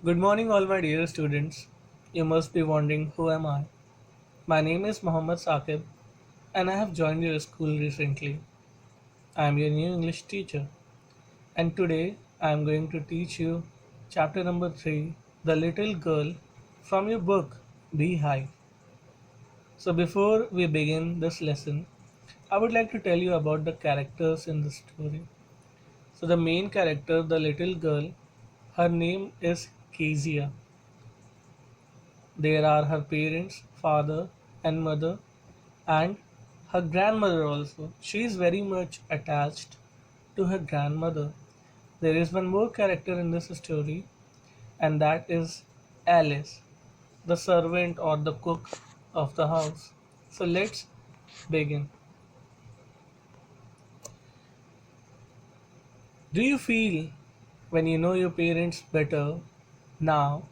Good morning, all my dear students. You must be wondering who am I? My name is Mohammad Saqib, and I have joined your school recently. I am your new English teacher, and today I am going to teach you chapter number 3, The Little Girl, from your book Beehive. So, before we begin this lesson, I would like to tell you about the characters in the story. So, the main character, the little girl, her name is Kezia. There are her parents, father and mother, and her grandmother also. She is very much attached to her grandmother. There is one more character in this story, and that is Alice, the servant or the cook of the house. So let's begin. Do you feel when you know your parents better now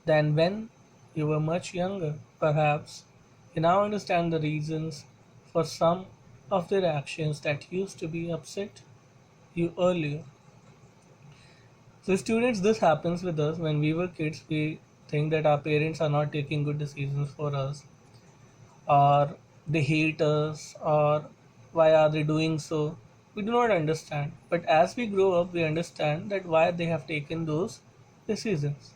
than when you were much younger? Perhaps you now understand the reasons for some of their actions that used to be upset you earlier. So, students, this happens with us when we were kids. We think that our parents are not taking good decisions for us, or they hate us, or why are they doing so? We do not understand. But as we grow up, we understand that why they have taken those decisions.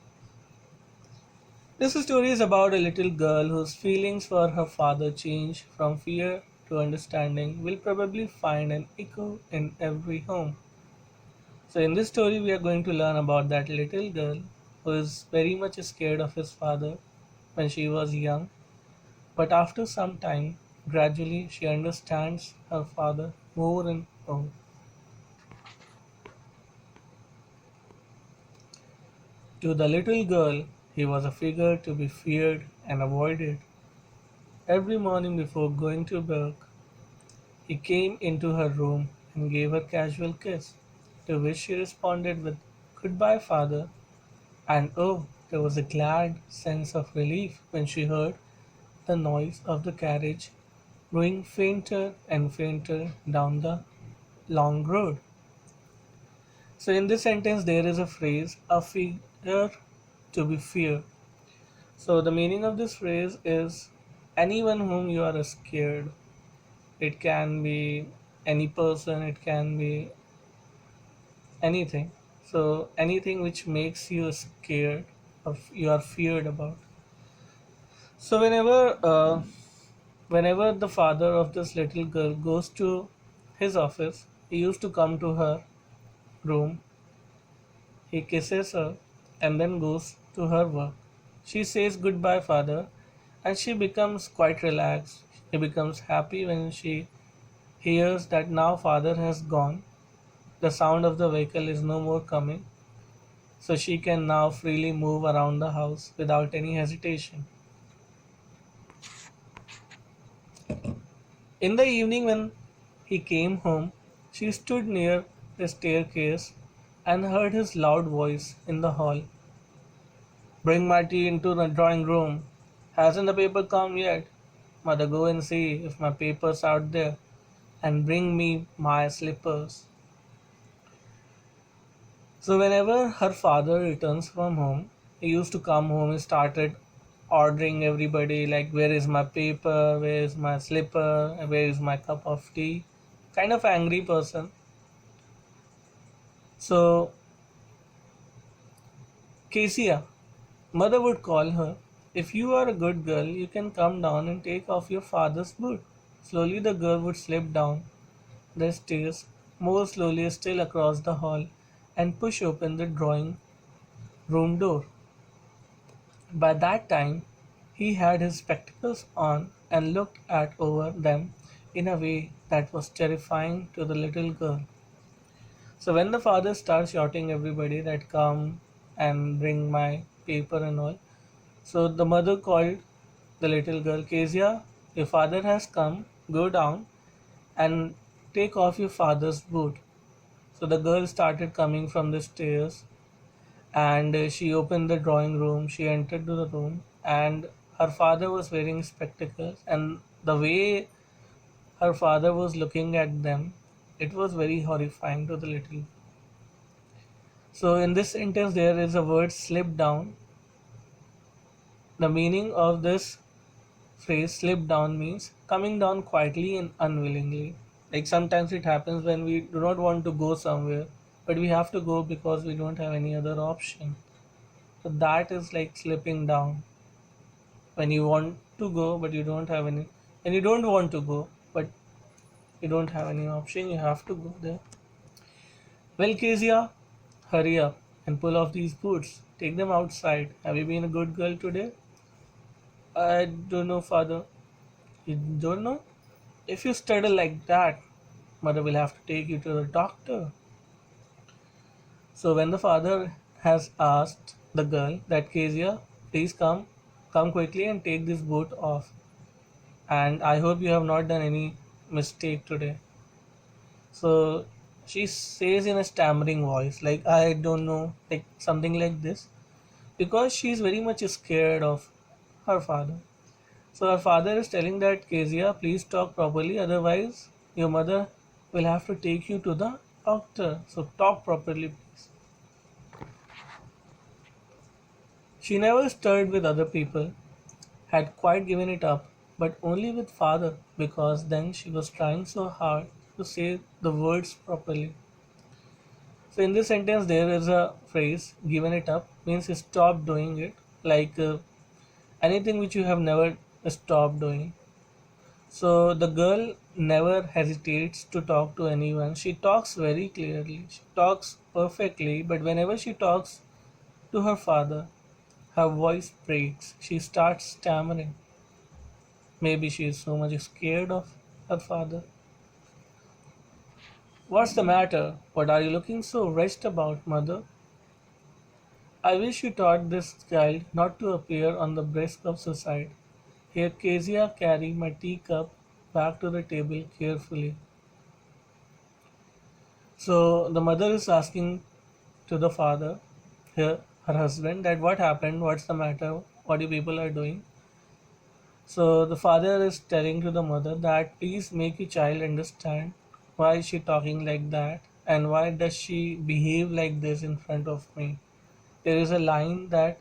This story is about a little girl whose feelings for her father change from fear to understanding, will probably find an echo in every home. So, in this story, we are going to learn about that little girl who is very much scared of his father when she was young, but after some time, gradually she understands her father more and more. To the little girl, he was a figure to be feared and avoided. Every morning before going to work, he came into her room and gave her a casual kiss, to which she responded with, "Goodbye, father." And oh, there was a glad sense of relief when she heard the noise of the carriage growing fainter and fainter down the long road. So, in this sentence, there is a phrase, a figure to be feared. So, the meaning of this phrase is anyone whom you are scared. It can be any person, it can be anything. So, anything which makes you scared or you are feared about. So, whenever the father of this little girl goes to his office, he used to come to her room, he kisses her, and then goes to her work. She says goodbye, father, and she becomes quite relaxed. She becomes happy when she hears that now father has gone. The sound of the vehicle is no more coming, so she can now freely move around the house without any hesitation. In the evening, when he came home, she stood near the staircase and heard his loud voice in the hall. "Bring my tea into the drawing room. Hasn't the paper come yet? Mother, go and see if my paper's out there, and bring me my slippers." So, whenever her father returns from home, he used to come home and started ordering everybody, like, "Where is my paper? Where is my slipper? Where is my cup of tea?" Kind of angry person. So, Kesia, mother would call her, "If you are a good girl, you can come down and take off your father's boot." Slowly, the girl would slip down the stairs, more slowly still across the hall, and push open the drawing room door. By that time, he had his spectacles on and looked at over them in a way that was terrifying to the little girl. So when the father starts shouting everybody that come and bring my paper and all, so the mother called the little girl, "Kezia, your father has come, go down and take off your father's boot." So the girl started coming from the stairs, and she opened the drawing room. She entered to the room, and her father was wearing spectacles, and the way her father was looking at them, it was very horrifying to the little. So in this sentence, there is a word slip down. The meaning of this phrase slip down means coming down quietly and unwillingly. Like sometimes it happens when we do not want to go somewhere, but we have to go because we don't have any other option. So that is like slipping down. When you want to go, but you don't have any, and you don't want to go, but you don't have any option, you have to go there. Well, Kezia, hurry up and pull off these boots. Take them outside. Have you been a good girl today? I don't know, father. You don't know? If you study like that, mother will have to take you to the doctor. So when the father has asked the girl that Kezia, please come quickly and take this boot off. And I hope you have not done any mistake today. So she says in a stammering voice, like I don't know, like something like this, because she is very much scared of her father. So her father is telling that Kezia, please talk properly, otherwise your mother will have to take you to the doctor. So talk properly, please. She never stirred with other people, had quite given it up, but only with father, because then she was trying so hard to say the words properly. So in this sentence, there is a phrase "given it up" means stop doing it, like anything which you have never stopped doing. So the girl never hesitates to talk to anyone. She talks very clearly. She talks perfectly, but whenever she talks to her father, her voice breaks. She starts stammering. Maybe she is so much scared of her father. What's the matter? What are you looking so wretched about, mother? I wish you taught this child not to appear on the brisk of society. Here Kezia carried my teacup back to the table carefully. So the mother is asking to the father, her husband, that what happened, what's the matter, what you people are doing. So the father is telling to the mother that please make your child understand why is she talking like that and why does she behave like this in front of me. There is a line that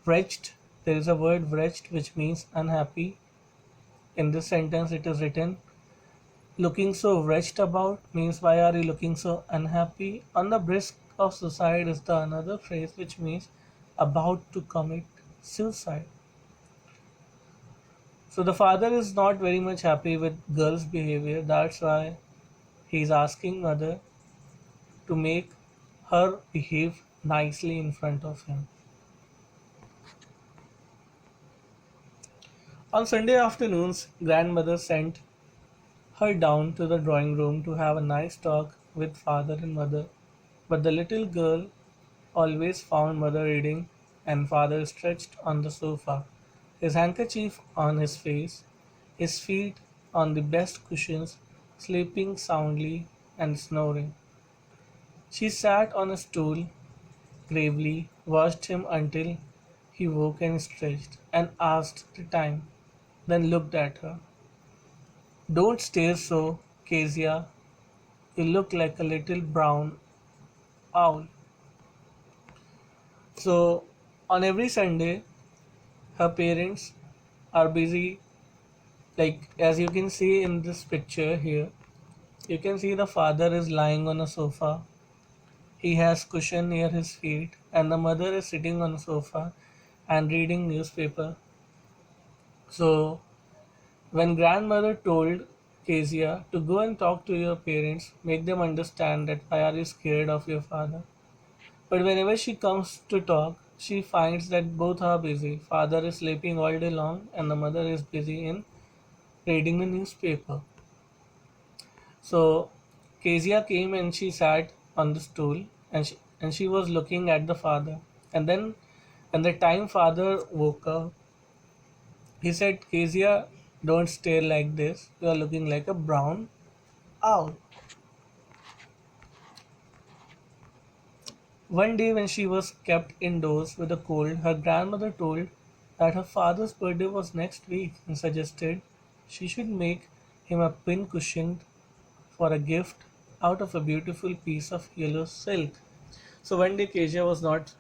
wretched, there is a word wretched which means unhappy. In this sentence it is written looking so wretched about means why are you looking so unhappy. On the brisk of suicide is the another phrase which means about to commit suicide. So the father is not very much happy with girl's behavior. That's why he's asking mother to make her behave nicely in front of him. On Sunday afternoons, grandmother sent her down to the drawing room to have a nice talk with father and mother. But the little girl always found mother reading and father stretched on the sofa, his handkerchief on his face, his feet on the best cushions, sleeping soundly and snoring. She sat on a stool, gravely watched him until he woke and stretched, and asked the time, then looked at her. Don't stare so, Kezia. You look like a little brown owl. So, on every Sunday, her parents are busy, like as you can see in this picture here. You can see the father is lying on a sofa. He has cushion near his feet, and the mother is sitting on a sofa and reading newspaper. So, when grandmother told Kezia to go and talk to your parents, make them understand that why are you scared of your father. But whenever she comes to talk, she finds that both are busy. Father is sleeping all day long and the mother is busy in reading the newspaper. So Kezia came and she sat on the stool and she was looking at the father. And then when the time father woke up, he said, Kezia, don't stare like this. You are looking like a brown owl. One day, when she was kept indoors with a cold, her grandmother told that her father's birthday was next week and suggested she should make him a pincushion for a gift out of a beautiful piece of yellow silk. So one day Kezia was not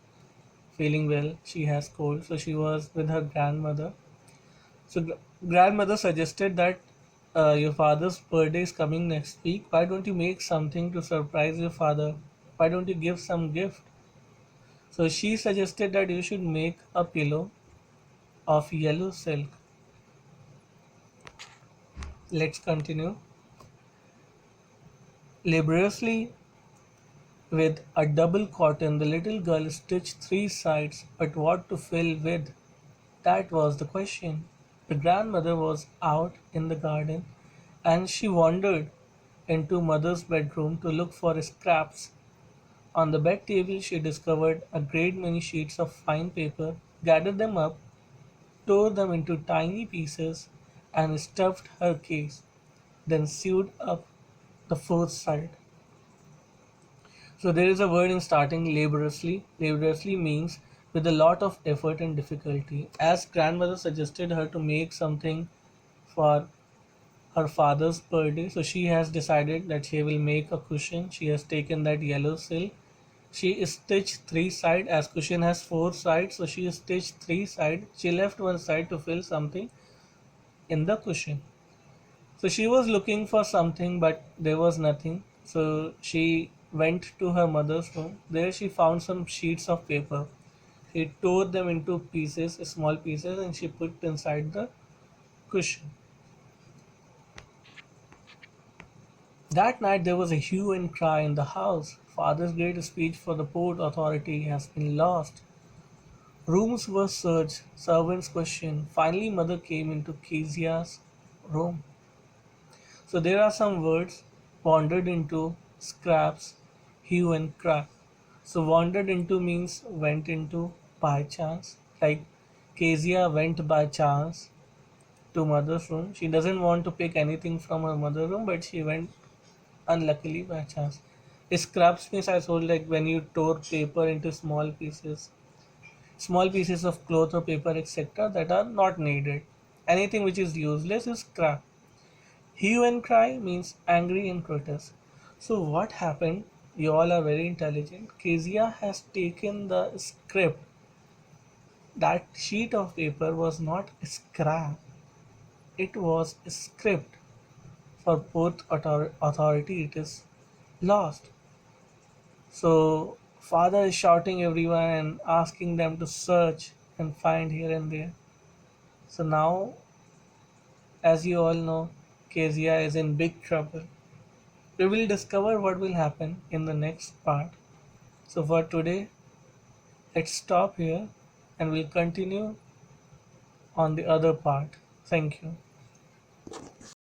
feeling well. She has cold, so she was with her grandmother. So grandmother suggested that your father's birthday is coming next week. Why don't you make something to surprise your father? Why don't you give some gift? So she suggested that you should make a pillow of yellow silk. Let's continue. Laboriously with a double cotton, the little girl stitched three sides, but what to fill with? That was the question. The grandmother was out in the garden and she wandered into mother's bedroom to look for scraps. On the bed table, she discovered a great many sheets of fine paper, gathered them up, tore them into tiny pieces, and stuffed her case, then sewed up the fourth side. So there is a word in starting laboriously. Laboriously means with a lot of effort and difficulty. As grandmother suggested her to make something for her father's birthday, so she has decided that she will make a cushion. She has taken that yellow silk. She stitched three sides as cushion has four sides, so she stitched three sides. She left one side to fill something in the cushion. So she was looking for something, but there was nothing. So she went to her mother's room. There she found some sheets of paper. She tore them into pieces, small pieces, and she put inside the cushion. That night there was a hue and cry in the house. Father's great speech for the Port Authority has been lost. Rooms were searched, servants questioned. Finally, mother came into Kezia's room. So there are some words wandered into, scraps, hue and cry. So wandered into means went into by chance. Like Kezia went by chance to mother's room. She doesn't want to pick anything from her mother's room, but she went unluckily by chance. Scraps means I told like when you tore paper into small pieces of cloth or paper, etc., that are not needed. Anything which is useless is scrap. Hue and cry means angry and protest. So what happened? You all are very intelligent. Kezia has taken the script. That sheet of paper was not scrap. It was script. For both authority, it is lost. So father is shouting everyone and asking them to search and find here and there. So now, as you all know, Kezia is in big trouble. We will discover what will happen in the next part. So for today, let's stop here and we'll continue on the other part. Thank you.